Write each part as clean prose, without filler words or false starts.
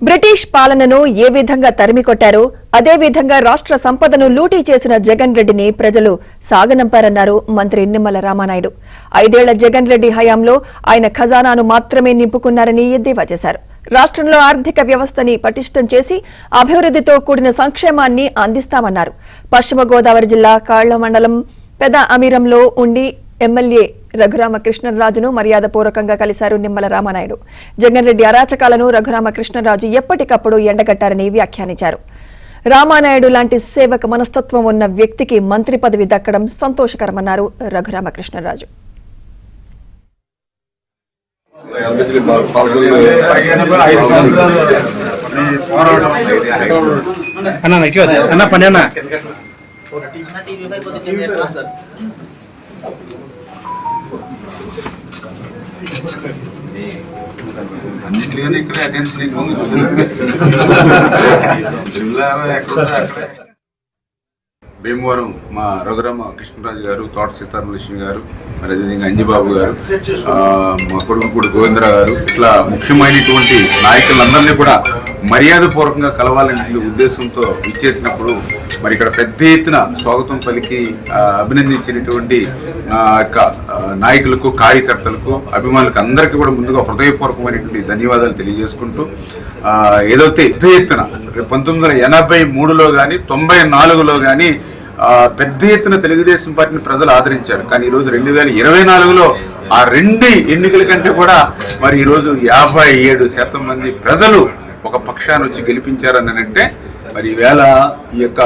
British పాలనను ఏ విధంగా తరిమికొట్టారో అదే విధంగా రాష్ట్ర సంపదను లూటీ చేసిన జగన్ రెడ్డిని ప్రజలు సాగనంపారన్నారు మంత్రి నిమ్మల రామానాయుడు. 5 ఏళ్ల జగన్ రెడ్డి హయాంలో ఆయన ఖజానాను మాత్రమే నింపుకున్నారని ఎద్దేవా చేశారు. రాష్ట్రంలో ఆర్థిక వ్యవస్థని పటిష్టం చేసి అభివృద్ధితో కూడిన సంక్షేమాన్ని అందిస్తామన్నారు. పశ్చిమ గోదావరి జిల్లా కాళ్ల మండలం పెద అమీరంలో ఉండి ఎమ్మెల్యే రఘురామకృష్ణరాజును మర్యాదపూర్వకంగా కలిశారు నిమ్మల రామానాయుడు. జగన్ రెడ్డి అరాచకాలను రఘురామకృష్ణరాజు ఎప్పటికప్పుడు ఎండగట్టారని వ్యాఖ్యానించారు. రామానాయుడు లాంటి సేవక మనస్తత్వం ఉన్న వ్యక్తికి మంత్రి పదవి దక్కడం సంతోషకరమన్నారు రఘురామకృష్ణరాజు. భీమవరం మా రఘురామ కృష్ణరాజు గారు, తోట సీతారామలక్ష్మి గారు, మరి అదేవిధంగా అంజిబాబు గారు, మా కొడుకుపూడి గోవిందరావు గారు, ఇట్లా ముఖ్యమైనటువంటి నాయకులందరినీ కూడా మర్యాదపూర్వకంగా కలవాలనే ఉద్దేశంతో ఇచ్చేసినప్పుడు మరి ఇక్కడ పెద్ద ఎత్తున స్వాగతం పలికి అభినందించినటువంటి నాయకులకు, కార్యకర్తలకు, అభిమానులకు అందరికీ కూడా ముందుగా హృదయపూర్వకమైనటువంటి ధన్యవాదాలు తెలియజేసుకుంటూ ఏదైతే పెద్ద ఎత్తున 1983లో కానీ 94లో కానీ పెద్ద ఎత్తున తెలుగుదేశం పార్టీని ప్రజలు ఆదరించారు. కానీ ఈరోజు 2024లో ఆ 2 ఎన్నికల కంటే కూడా మరి ఈరోజు 57% మంది ప్రజలు ఒక పక్షాన్ని వచ్చి గెలిపించారని అంటే మరి ఈవేళ ఈ యొక్క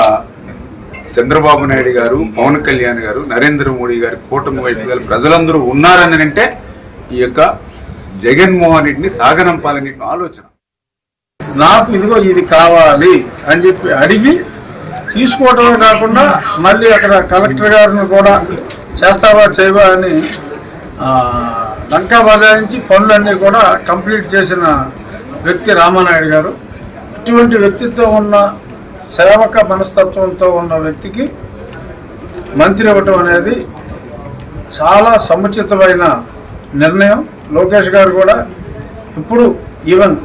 చంద్రబాబు నాయుడు గారు, పవన్ కళ్యాణ్ గారు, నరేంద్ర మోడీ గారి కూటమి వైపు గారు ప్రజలందరూ ఉన్నారని అంటే ఈ యొక్క జగన్మోహన్ రెడ్డిని సాగనంపాలనే ఆలోచన. నాకు ఇదిగో ఇది కావాలి అని చెప్పి అడిగి తీసుకోవటమే కాకుండా మళ్ళీ అక్కడ కలెక్టర్ గారిని కూడా చేస్తావా చేయవా అని లంకా బజాయించి పనులన్నీ కూడా కంప్లీట్ చేసిన వ్యక్తి రామానాయుడు గారు. ఇటువంటి వ్యక్తిత్వం ఉన్న, సేవక మనస్తత్వంతో ఉన్న వ్యక్తికి మంత్రి ఇవ్వటం అనేది చాలా సముచితమైన నిర్ణయం. లోకేష్ గారు కూడా ఇప్పుడు ఈవెన్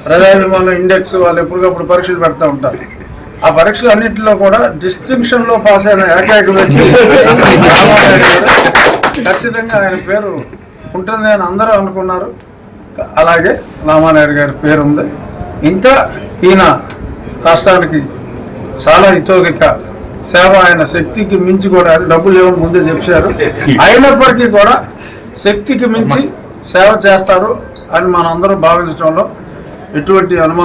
ప్రజాభిమాన ఇండెక్స్ వాళ్ళు ఎప్పటికప్పుడు పరీక్షలు పెడతా ఉంటారు. ఆ పరీక్షలు అన్నింటిలో కూడా డిస్టింక్షన్లో పాస్ అయిన ఏకైక వ్యక్తి రామానాయుడు గారు. ఖచ్చితంగా ఆయన పేరు ఉంటుంది అని అందరూ అనుకున్నారు. అలాగే రామానాయుడు గారి పేరుంది. ఇంకా ఈయన రాష్ట్రానికి చాలా ఇతోధిక సేవ, ఆయన శక్తికి మించి కూడా డబ్బులు ఏమని ముందే చెప్పారు. అయినప్పటికీ కూడా శక్తికి మించి సేవ చేస్తారు అని మనందరూ భావించడంలో ఎటువంటి అనుమానం